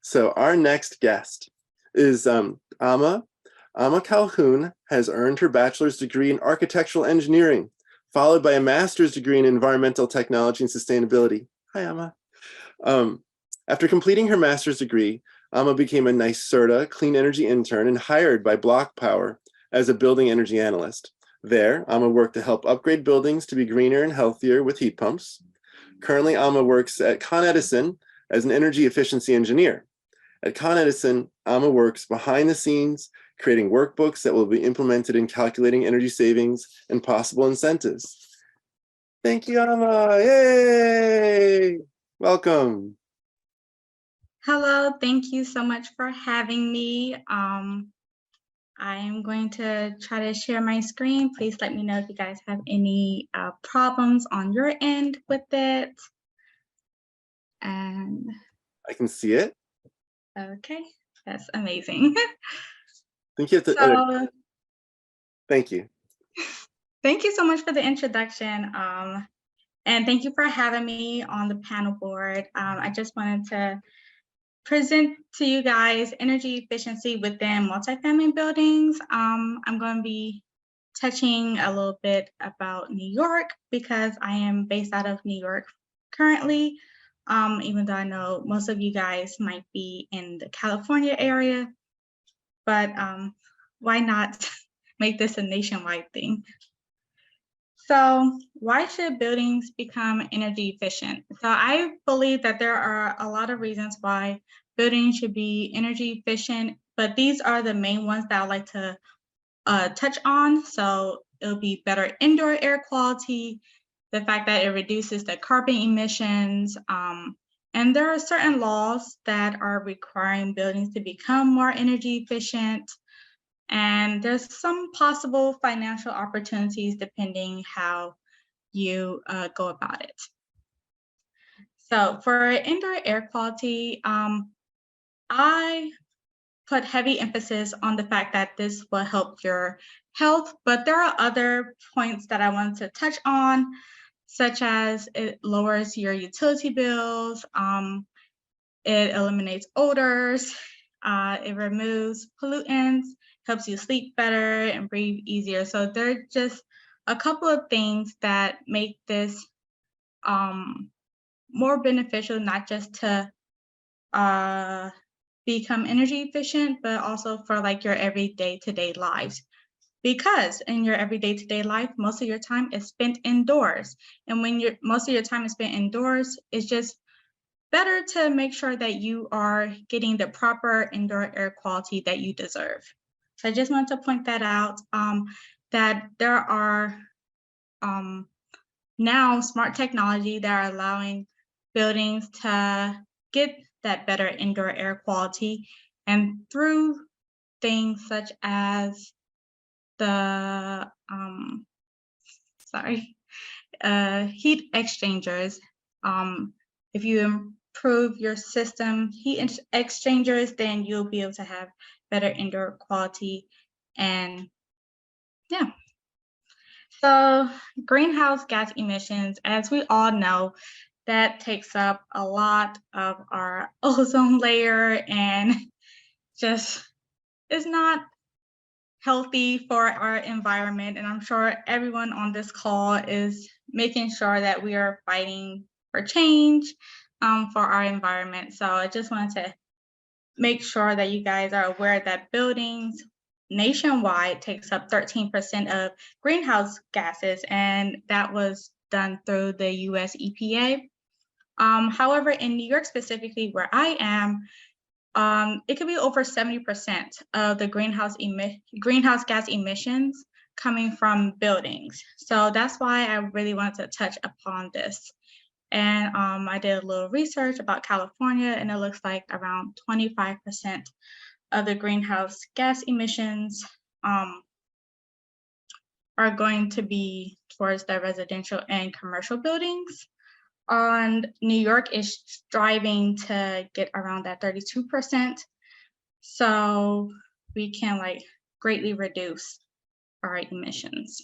So our next guest is Amma. Amma Calhoun has earned her bachelor's degree in architectural engineering, followed by a master's degree in environmental technology and sustainability. Hi, Amma. After completing her master's degree, Amma became a NYSERDA Clean Energy intern and hired by BlocPower as a Building Energy Analyst. There, Amma worked to help upgrade buildings to be greener and healthier with heat pumps. Currently, Amma works at Con Edison as an energy efficiency engineer. At Con Edison, Amma works behind the scenes, creating workbooks that will be implemented in calculating energy savings and possible incentives. Thank you, Amma. Yay! Welcome. Hello, thank you so much for having me. I am going to try to share my screen. Please let me know if you guys have any problems on your end with it. And I can see it. Okay, that's amazing. Thank you. Thank you. Thank you so much for the introduction. And thank you for having me on the panel board. I just wanted to present to you guys energy efficiency within multifamily buildings. I'm going to be touching a little bit about New York because I am based out of New York currently, even though I know most of you guys might be in the California area, but why not make this a nationwide thing? So why should buildings become energy efficient? So I believe that there are a lot of reasons why buildings should be energy efficient, but these are the main ones that I like to touch on. So it'll be better indoor air quality, the fact that it reduces the carbon emissions, and there are certain laws that are requiring buildings to become more energy efficient. And there's some possible financial opportunities depending how you go about it. So for indoor air quality, I put heavy emphasis on the fact that this will help your health, but there are other points that I want to touch on, such as it lowers your utility bills, it eliminates odors, it removes pollutants, helps you sleep better and breathe easier. So there are just a couple of things that make this more beneficial, not just to become energy efficient, but also for like your everyday to-day lives. Because in your everyday to-day life, most of your time is spent indoors. And when most of your time is spent indoors, it's just better to make sure that you are getting the proper indoor air quality that you deserve. So I just want to point that out, that there are now smart technology that are allowing buildings to get that better indoor air quality, and through things such as the heat exchangers. If you improve your system heat exchangers, then you'll be able to have better indoor quality. And yeah. So greenhouse gas emissions, as we all know, that takes up a lot of our ozone layer and just is not healthy for our environment. And I'm sure everyone on this call is making sure that we are fighting for change for our environment. So I just wanted to make sure that you guys are aware that buildings nationwide takes up 13% of greenhouse gases, and that was done through the US EPA. However, in New York specifically, where I am, it could be over 70% of the greenhouse gas emissions coming from buildings. So that's why I really wanted to touch upon this. And I did a little research about California, and it looks like around 25% of the greenhouse gas emissions are going to be towards the residential and commercial buildings. And New York is striving to get around that 32%. So we can like greatly reduce our emissions.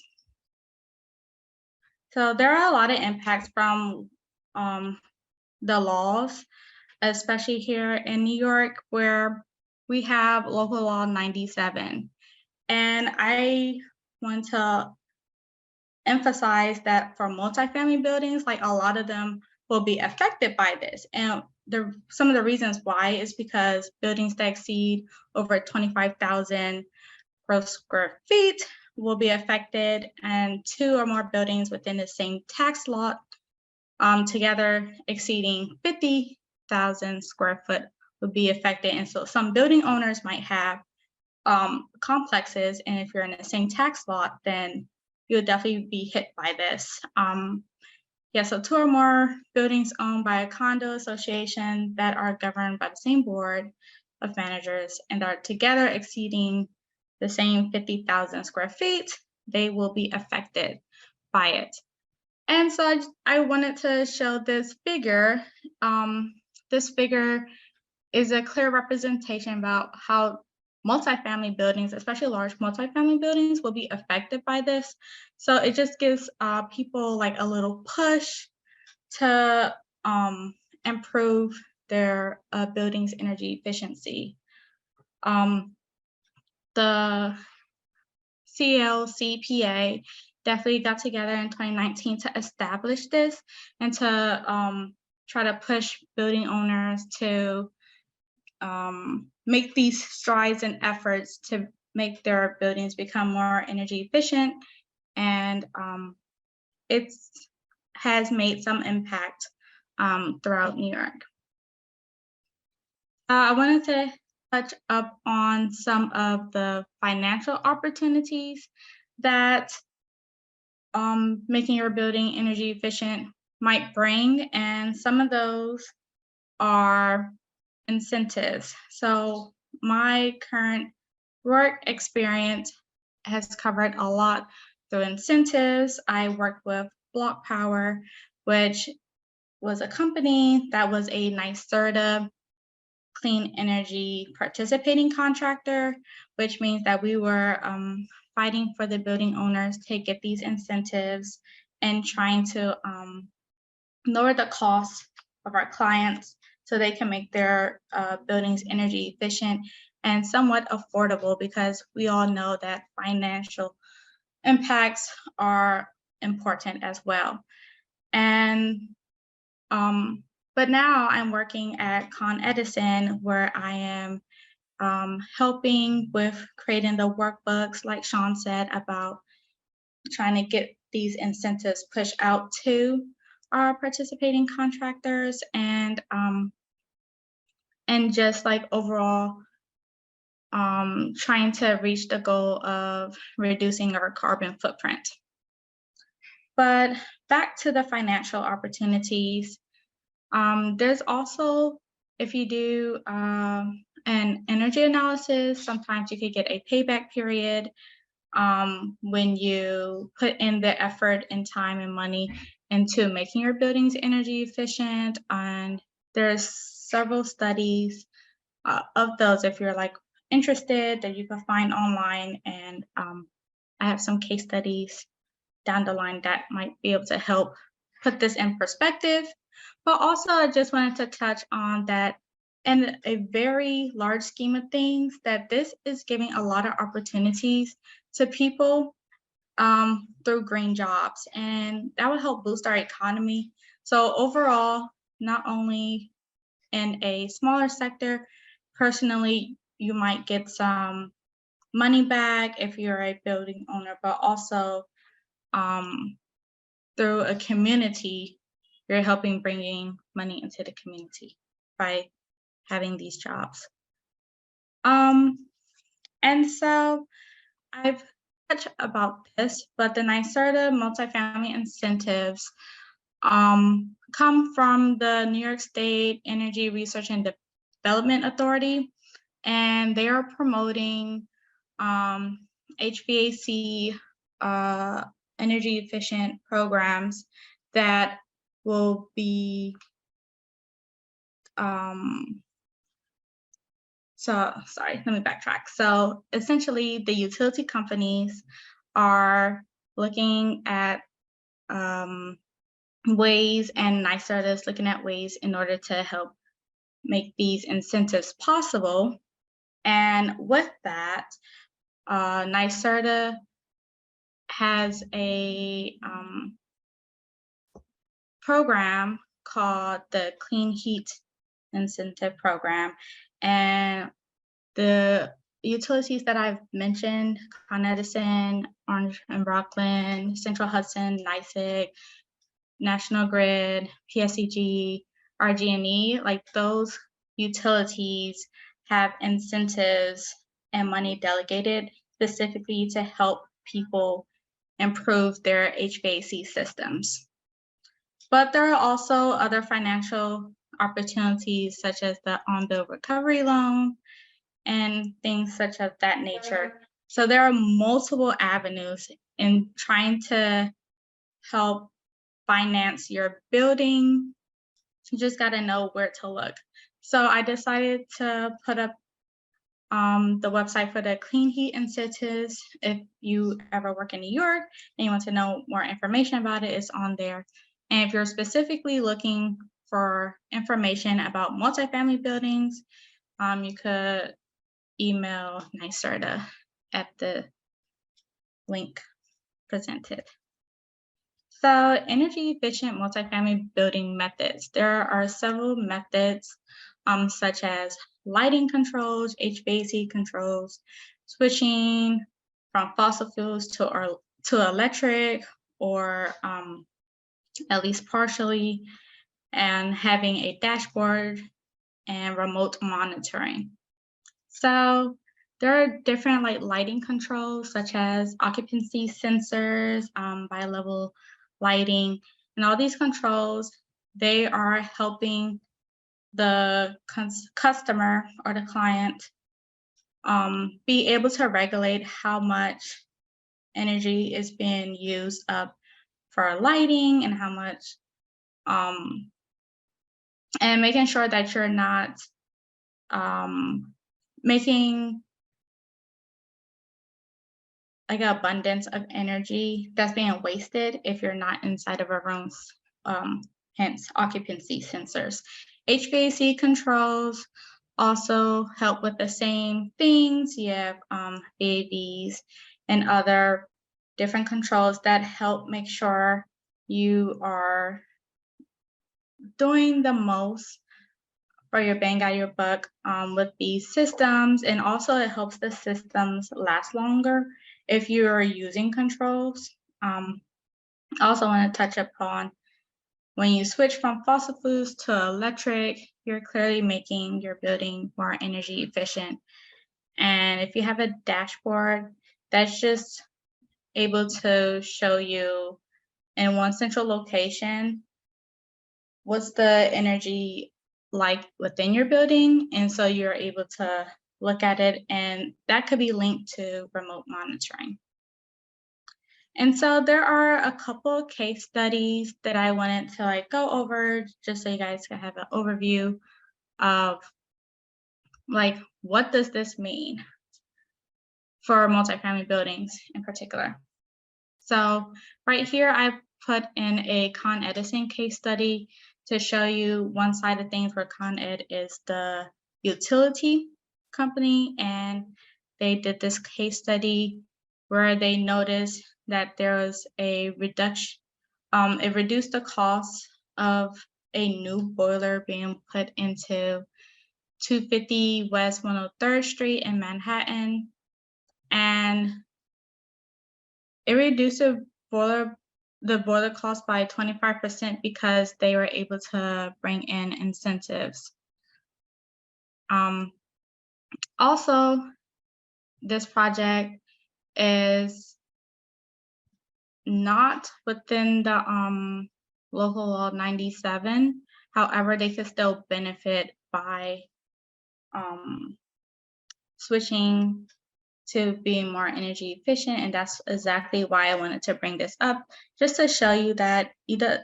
So there are a lot of impacts from the laws especially here in New York, where we have local law 97. And I want to emphasize that for multifamily buildings, like a lot of them will be affected by this. And some of the reasons why is because buildings that exceed over 25,000 gross square feet will be affected, and 2 or more buildings within the same tax lot together exceeding 50,000 square foot would be affected. And so some building owners might have complexes, and if you're in the same tax lot, then you'll definitely be hit by this. Yeah, so 2 or more buildings owned by a condo association that are governed by the same board of managers and are together exceeding the same 50,000 square feet, they will be affected by it. And so I wanted to show this figure. This figure is a clear representation about how multifamily buildings, especially large multifamily buildings, will be affected by this. So it just gives people like a little push to improve their building's energy efficiency. The CLCPA definitely got together in 2019 to establish this and to try to push building owners to make these strides and efforts to make their buildings become more energy efficient. And it has made some impact throughout New York. I wanted to touch up on some of the financial opportunities that making your building energy efficient might bring, and some of those are incentives. So my current work experience has covered a lot through incentives. I worked with BlocPower, which was a company that was a NYSERDA Clean Energy participating contractor, which means that we were fighting for the building owners to get these incentives and trying to lower the cost of our clients so they can make their buildings energy efficient and somewhat affordable, because we all know that financial impacts are important as well. And but now I'm working at Con Edison, where I am helping with creating the workbooks, like Sean said, about trying to get these incentives pushed out to our participating contractors, and just like overall trying to reach the goal of reducing our carbon footprint. But back to the financial opportunities, there's also, if you do an energy analysis, sometimes you could get a payback period when you put in the effort and time and money into making your buildings energy efficient. And there's several studies of those, if you're like interested, that you can find online. And I have some case studies down the line that might be able to help put this in perspective. But also, I just wanted to touch on that in a very large scheme of things, that this is giving a lot of opportunities to people through green jobs, and that will help boost our economy. So overall, not only in a smaller sector, personally, you might get some money back if you're a building owner, but also through a community, you're helping bringing money into the community by having these jobs. And so I've touched about this, but the NYSERDA multifamily incentives come from the New York State Energy Research and Development Authority, and they are promoting HVAC energy efficient programs that will be sorry, let me backtrack. So essentially, the utility companies are looking at ways, and NYSERDA is looking at ways in order to help make these incentives possible. And with that, NYSERDA has a program called the Clean Heat Incentive Program. And the utilities that I've mentioned, Con Edison, Orange and Rockland, Central Hudson, NYSEG, National Grid, PSEG, RG&E, like those utilities have incentives and money delegated specifically to help people improve their HVAC systems. But there are also other financial opportunities such as the on-bill recovery loan and things such as that nature. So there are multiple avenues in trying to help finance your building. You just got to know where to look. So I decided to put up the website for the Clean Heat Incentives. If you ever work in New York and you want to know more information about it, it's on there. And if you're specifically looking for information about multifamily buildings, you could email NYSERDA at the link presented. So energy efficient multifamily building methods. There are several methods such as lighting controls, HVAC controls, switching from fossil fuels to electric, or at least partially, and having a dashboard and remote monitoring. So there are different lighting controls such as occupancy sensors, bi-level lighting, and all these controls, they are helping the customer or the client be able to regulate how much energy is being used up for lighting and how much, and making sure that you're not making like an abundance of energy that's being wasted if you're not inside of a room, hence occupancy sensors. HVAC controls also help with the same things. You have VAVs and other different controls that help make sure you are doing the most for your bang out your buck with these systems. And also it helps the systems last longer if you are using controls. I also want to touch upon when you switch from fossil fuels to electric, you're clearly making your building more energy efficient. And if you have a dashboard, that's just able to show you in one central location what's the energy like within your building. And so you're able to look at it, and that could be linked to remote monitoring. And so there are a couple of case studies that I wanted to go over just so you guys can have an overview of what does this mean for multifamily buildings in particular. So right here, I put in a Con Edison case study to show you one side of things where Con Ed is the utility company, and they did this case study where they noticed that there was a reduction, it reduced the cost of a new boiler being put into 250 West 103rd Street in Manhattan, and it reduced the boiler cost by 25% because they were able to bring in incentives. Also, this project is not within the local law 97. However, they could still benefit by switching to being more energy efficient. And that's exactly why I wanted to bring this up, just to show you that you don't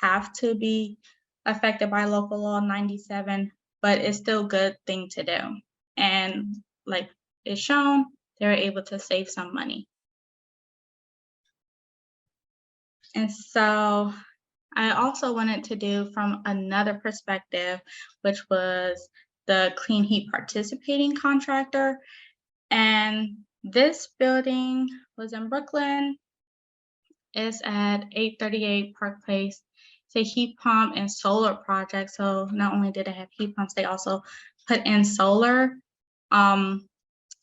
have to be affected by local law 97, but it's still a good thing to do. And like it's shown, they were able to save some money. And so I also wanted to do from another perspective, which was the clean heat participating contractor. And this building was in Brooklyn. It's at 838 Park Place. It's a heat pump and solar project. So not only did they have heat pumps, they also put in solar.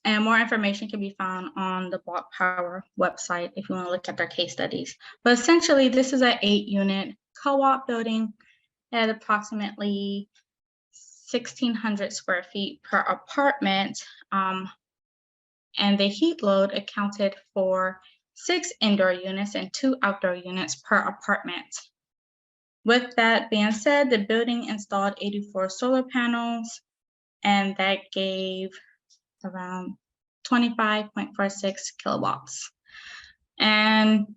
And more information can be found on the BlocPower website if you want to look at their case studies. But essentially, this is an 8-unit co-op building at approximately 1,600 square feet per apartment. And the heat load accounted for 6 indoor units and 2 outdoor units per apartment. With that being said, the building installed 84 solar panels, and that gave around 25.46 kilowatts. And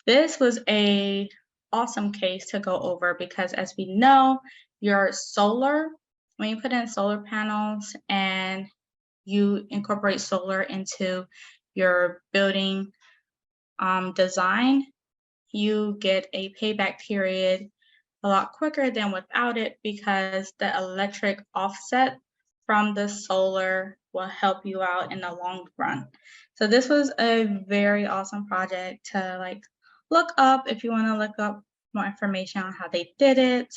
this was a awesome case to go over because, as we know, your solar, when you put in solar panels and you incorporate solar into your building design, you get a payback period a lot quicker than without it because the electric offset from the solar will help you out in the long run. So this was a very awesome project to look up if you want to look up more information on how they did it.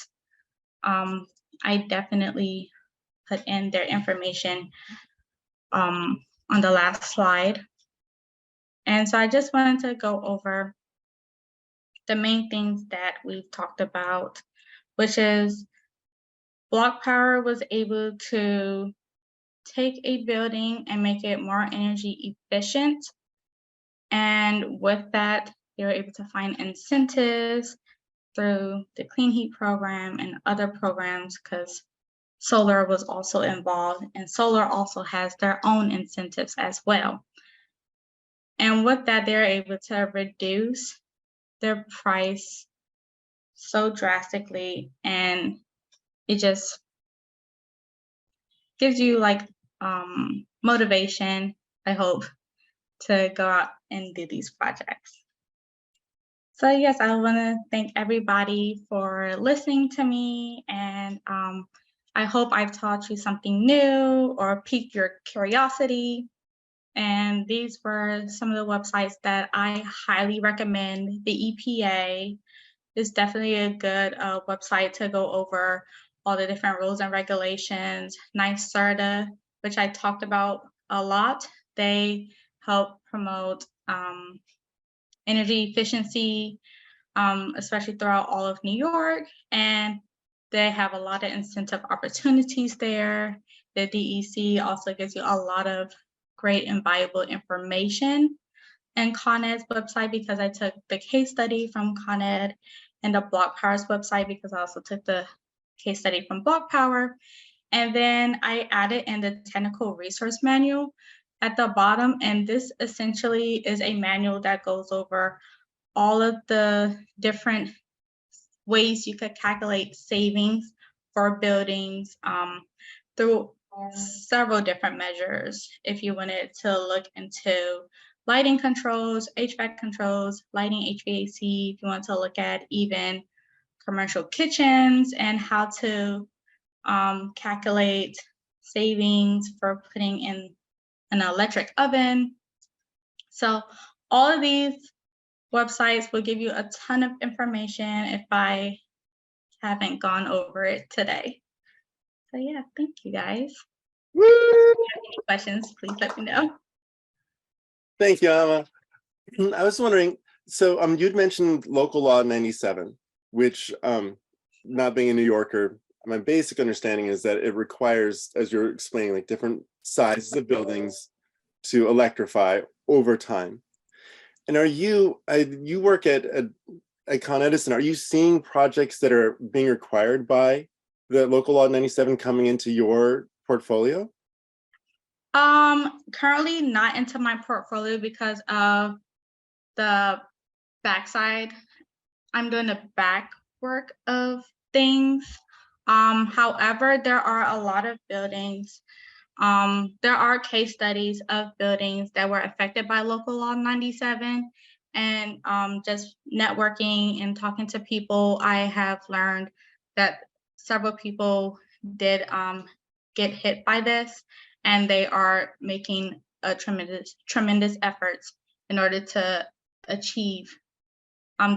I definitely put in their information on the last slide. And so I just wanted to go over the main things that we've talked about, which is BlocPower was able to take a building and make it more energy efficient. And with that, they were able to find incentives through the Clean Heat program and other programs because solar was also involved, and solar also has their own incentives as well. And with that, they're able to reduce their price so drastically, and it just gives you motivation, I hope, to go out and do these projects. So yes, I want to thank everybody for listening to me, and I hope I've taught you something new or piqued your curiosity. And these were some of the websites that I highly recommend. The EPA is definitely a good website to go over all the different rules and regulations. NYSERDA, which I talked about a lot, they help promote energy efficiency, especially throughout all of New York, and they have a lot of incentive opportunities there. The DEC also gives you a lot of great and valuable information. And Con Ed's website, because I took the case study from Con Ed, and the BlocPower's website because I also took the case study from BlocPower. And then I added in the technical resource manual at the bottom, and this essentially is a manual that goes over all of the different ways you could calculate savings for buildings through several different measures. If you wanted to look into lighting controls, HVAC controls, lighting HVAC, if you want to look at even commercial kitchens and how to calculate savings for putting in an electric oven. So all of these websites will give you a ton of information if I haven't gone over it today. So yeah, thank you guys. Woo! If you have any questions, please let me know. Thank you, Amma. I was wondering, so you'd mentioned Local Law 97, which, not being a New Yorker, my basic understanding is that it requires, as you're explaining, like different sizes of buildings to electrify over time. And are you work at Con Edison, are you seeing projects that are being required by the Local Law 97 coming into your portfolio? Currently not into my portfolio because of the backside. I'm doing the back work of things. However, there are a lot of buildings. There are case studies of buildings that were affected by Local Law 97, and just networking and talking to people, I have learned that several people did get hit by this, and they are making a tremendous efforts in order to achieve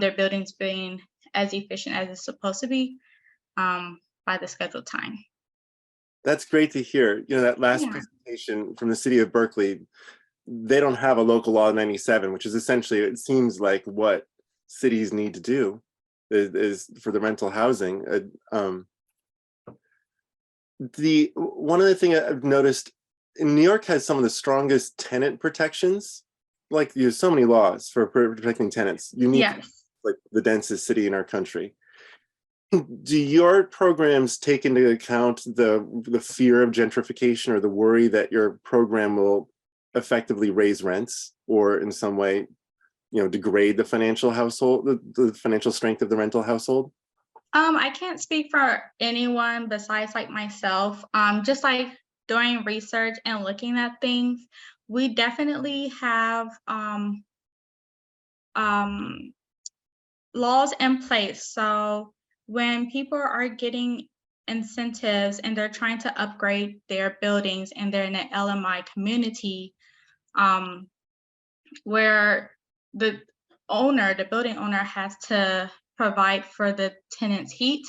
their buildings being as efficient as it's supposed to be by the scheduled time. That's great to hear. You know, that last Yeah. presentation from the city of Berkeley, they don't have a local law 97, which is essentially, it seems like what cities need to do is for the rental housing. One other thing I've noticed, in New York has some of the strongest tenant protections. Like, there's so many laws for protecting tenants, unique, Yes. like the densest city in our country. Do your programs take into account the fear of gentrification or the worry that your program will effectively raise rents or in some way, you know, degrade the financial household, the financial strength of the rental household? I can't speak for anyone besides like myself. Just like doing research and looking at things, we definitely have laws in place. So when people are getting incentives and they're trying to upgrade their buildings and they're in an LMI community, where the building owner has to provide for the tenant's heat,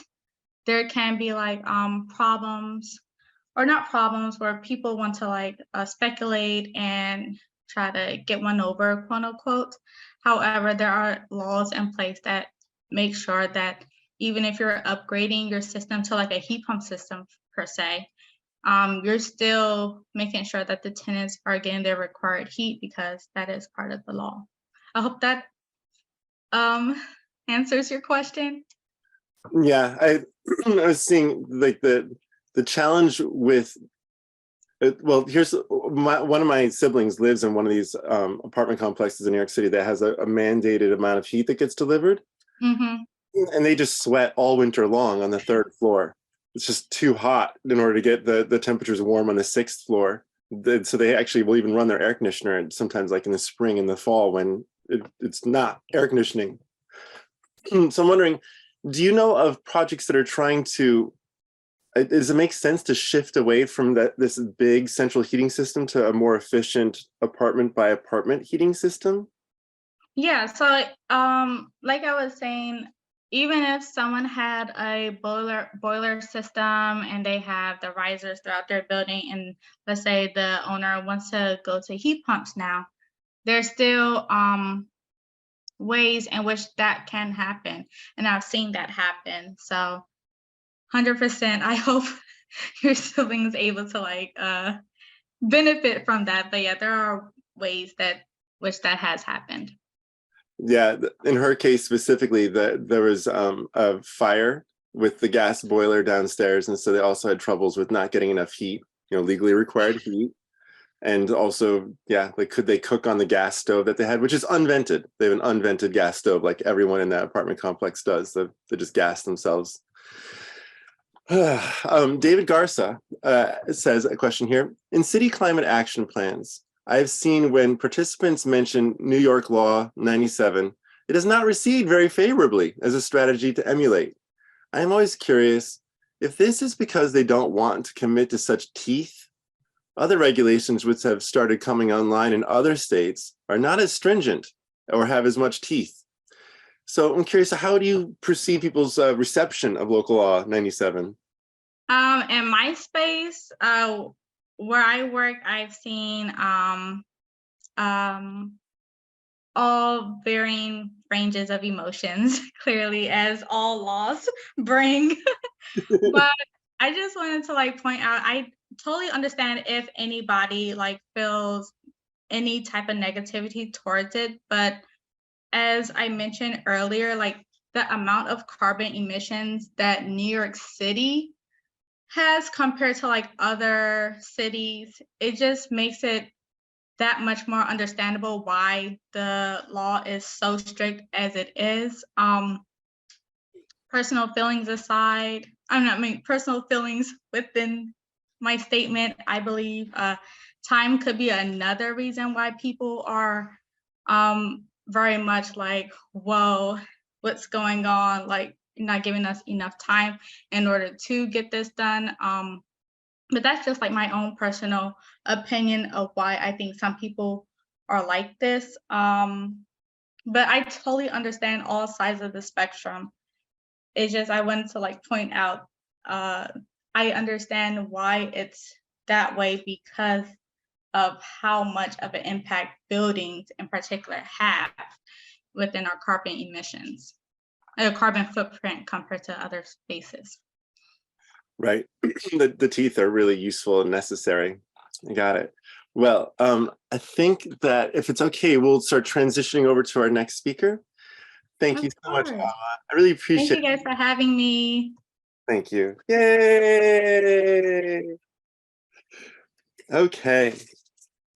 there can be like problems, or not problems, where people want to like speculate and try to get one over, quote unquote. However, there are laws in place that make sure that even if you're upgrading your system to like a heat pump system per se, you're still making sure that the tenants are getting their required heat, because that is part of the law. I hope that answers your question. Yeah, I was seeing like the challenge with, well, here's one of my siblings lives in one of these apartment complexes in New York City that has a mandated amount of heat that gets delivered. Mm-hmm. And they just sweat all winter long on the 3rd floor. It's just too hot in order to get the temperatures warm on the 6th floor. So they actually will even run their air conditioner sometimes, like in the spring and the fall when it's not air conditioning. So I'm wondering, do you know of projects that are trying to, does it make sense to shift away from this big central heating system to a more efficient apartment by apartment heating system? Yeah, so like I was saying, even if someone had a boiler system and they have the risers throughout their building, and let's say the owner wants to go to heat pumps now, there's still ways in which that can happen, and I've seen that happen. So 100%, I hope your sibling is able to like benefit from that. But yeah, there are ways that which that has happened. Yeah, in her case specifically, there was a fire with the gas boiler downstairs, and so they also had troubles with not getting enough heat, you know, legally required heat. And also, yeah, like, could they cook on the gas stove that they had, which is unvented? They have an unvented gas stove, like everyone in that apartment complex does. They just gas themselves. David Garza says a question here. In city climate action plans, I've seen when participants mention New York Law 97, it does not receive very favorably as a strategy to emulate. I'm always curious if this is because they don't want to commit to such teeth. Other regulations which have started coming online in other states are not as stringent or have as much teeth. So I'm curious, how do you perceive people's reception of local law 97? In my space, where I work, I've seen all varying ranges of emotions, clearly, as all laws bring. But I just wanted to like point out, I totally understand if anybody like feels any type of negativity towards it, but as I mentioned earlier, like the amount of carbon emissions that New York City has compared to like other cities, it just makes it that much more understandable why the law is so strict as it is. Personal feelings aside, personal feelings within my statement, I believe time could be another reason why people are very much like, whoa, what's going on? Like, you're not giving us enough time in order to get this done. But that's just like my own personal opinion of why I think some people are like this. But I totally understand all sides of the spectrum. It's just I wanted to like point out, I understand why it's that way because of how much of an impact buildings in particular have within our carbon emissions, carbon footprint compared to other spaces. Right. The teeth are really useful and necessary. I got it. Well, I think that if it's okay, we'll start transitioning over to our next speaker. Thank you so much, Amma. I really appreciate it. Thank you guys for having me. Thank you. Yay! Okay.